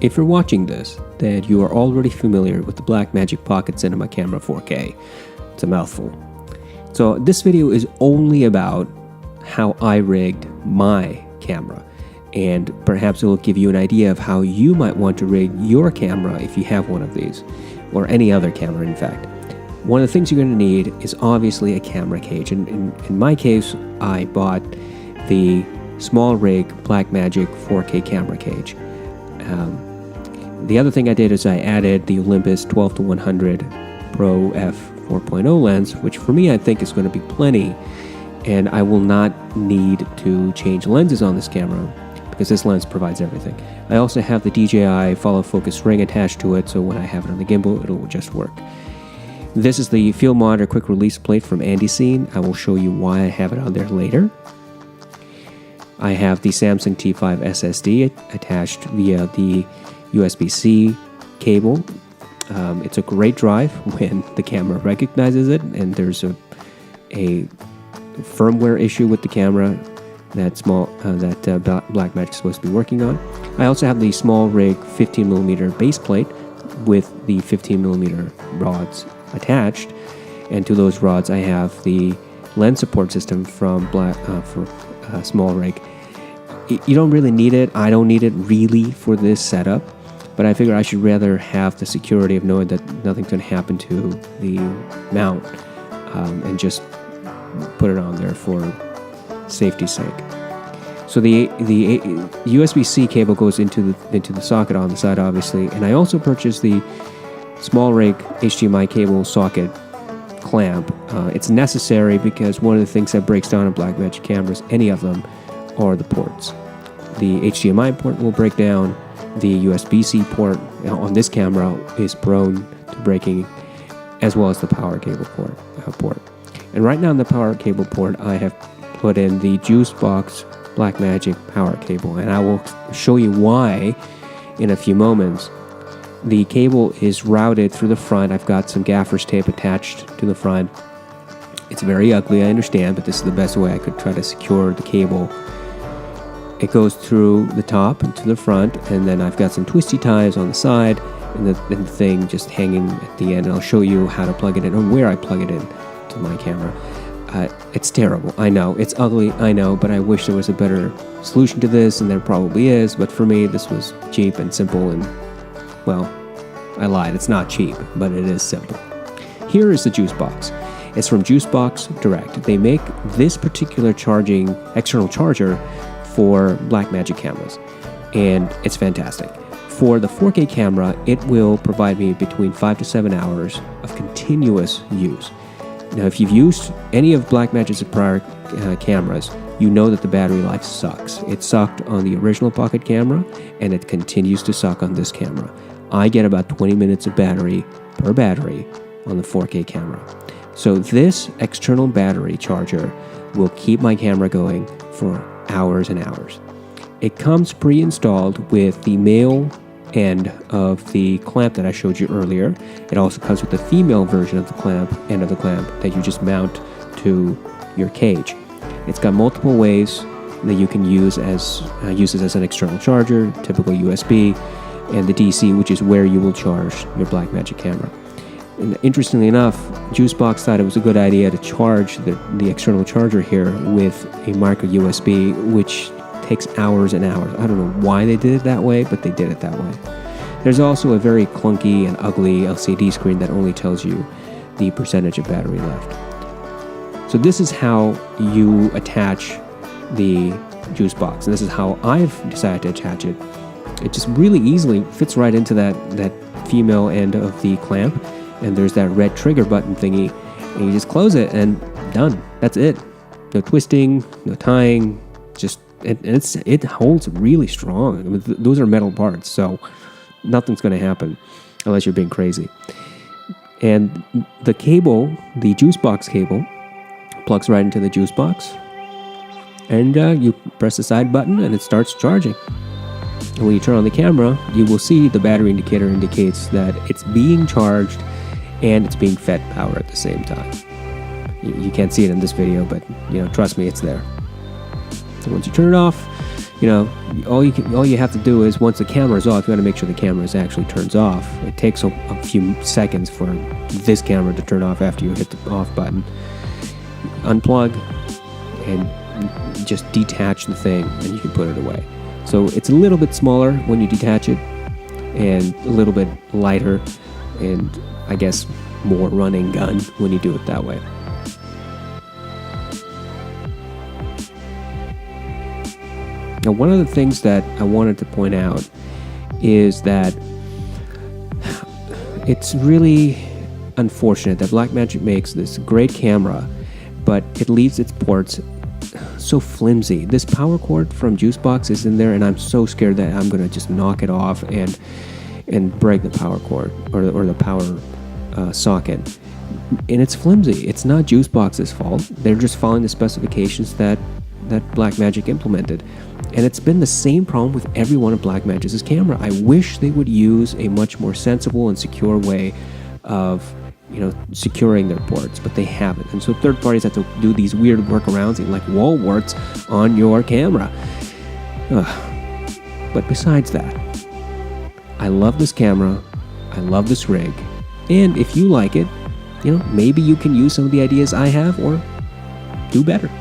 If you're watching this, then you are already familiar with the Blackmagic Pocket Cinema Camera 4K. It's a mouthful. So this video is only about how I rigged my camera, and perhaps it will give you an idea of how you might want to rig your camera if you have one of these, or any other camera in fact. One of the things you're going to need is obviously a camera cage, and in my case I bought the Smallrig Blackmagic 4K camera cage. The other thing I did is I added the Olympus 12-100 Pro f 4.0 lens, which for me I think is going to be plenty, and I will not need to change lenses on this camera because this lens provides everything. I also have the DJI follow focus ring attached to it, so when I have it on the gimbal it'll just work. This is the field monitor quick release plate from Andycine. I will show you why I have it on there later. I have the Samsung T5 SSD attached via the USB-C cable. It's a great drive when the camera recognizes it and there's a firmware issue with the camera that Blackmagic is supposed to be working on. I also have the Smallrig 15mm baseplate with the 15mm rods attached, and to those rods I have the lens support system from Smallrig. You don't really need it. I don't need it really for this setup, but I figure I should rather have the security of knowing that nothing's going to happen to the mount, and just put it on there for safety's sake. So the USB-C cable goes into the socket on the side, obviously, and I also purchased the Smallrig HDMI cable socket clamp. It's necessary because one of the things that breaks down in Blackmagic cameras, any of them, are the ports. The HDMI port will break down. The USB-C port on this camera is prone to breaking, as well as the power cable port. And right now in the power cable port, I have put in the Juicebox Blackmagic power cable, and I will show you why in a few moments. The cable is routed through the front. I've got some gaffer's tape attached to the front. It's very ugly, I understand, but this is the best way I could try to secure the cable. It goes through the top and to the front, and then I've got some twisty ties on the side, and the thing just hanging at the end. And I'll show you how to plug it in, or where I plug it in to my camera. It's terrible, I know. It's ugly, I know, but I wish there was a better solution to this, and there probably is. But for me, this was cheap and simple, and, well, I lied. It's not cheap, but it is simple. Here is the Juicebox. It's from Juicebox Direct. They make this particular external charger for Blackmagic cameras, and it's fantastic. For the 4K camera, it will provide me between 5 to 7 hours of continuous use. Now, if you've used any of Blackmagic's prior cameras, you know that the battery life sucks. It sucked on the original Pocket camera, and it continues to suck on this camera. I get about 20 minutes of battery per battery on the 4K camera. So this external battery charger will keep my camera going for hours and hours. It comes pre-installed with the male end of the clamp that I showed you earlier. It also comes with the female version of the end of the clamp that you just mount to your cage. It's got multiple ways that you can use as an external charger, typical USB, and the DC, which is where you will charge your Blackmagic camera. And interestingly enough, Juicebox thought it was a good idea to charge the external charger here with a micro USB, which takes hours and hours. I don't know why they did it that way, but they did it that way. There's also a very clunky and ugly LCD screen that only tells you the percentage of battery left. So this is how you attach the Juicebox, and this is how I've decided to attach it. It just really easily fits right into that female end of the clamp, and there's that red trigger button thingy, and you just close it and done. That's it. No twisting, no tying, just it holds really strong. I mean, those are metal parts, so nothing's going to happen unless you're being crazy. And the cable, the Juicebox cable, plugs right into the Juicebox, and you press the side button and it starts charging. And when you turn on the camera, you will see the battery indicator indicates that it's being charged and it's being fed power at the same time. You can't see it in this video, but trust me, it's there. So once you turn it off, all you have to do is, once the camera is off, you got to make sure the camera actually turns off. It takes a few seconds for this camera to turn off after you hit the off button. Unplug and just detach the thing, and you can put it away. So it's a little bit smaller when you detach it, and a little bit lighter, and I guess more running gun when you do it that way. Now, one of the things that I wanted to point out is that it's really unfortunate that Blackmagic makes this great camera, but it leaves its ports so flimsy. This power cord from Juicebox is in there, and I'm so scared that I'm going to just knock it off and break the power cord or the power socket. And it's flimsy. It's not Juicebox's fault. They're just following the specifications that Blackmagic implemented. And it's been the same problem with every one of Blackmagic's camera. I wish they would use a much more sensible and secure way of securing their ports, but they haven't. And so third parties have to do these weird workarounds, like wall warts on your camera. But besides that, I love this camera. I love this rig. And if you like it, maybe you can use some of the ideas I have or do better.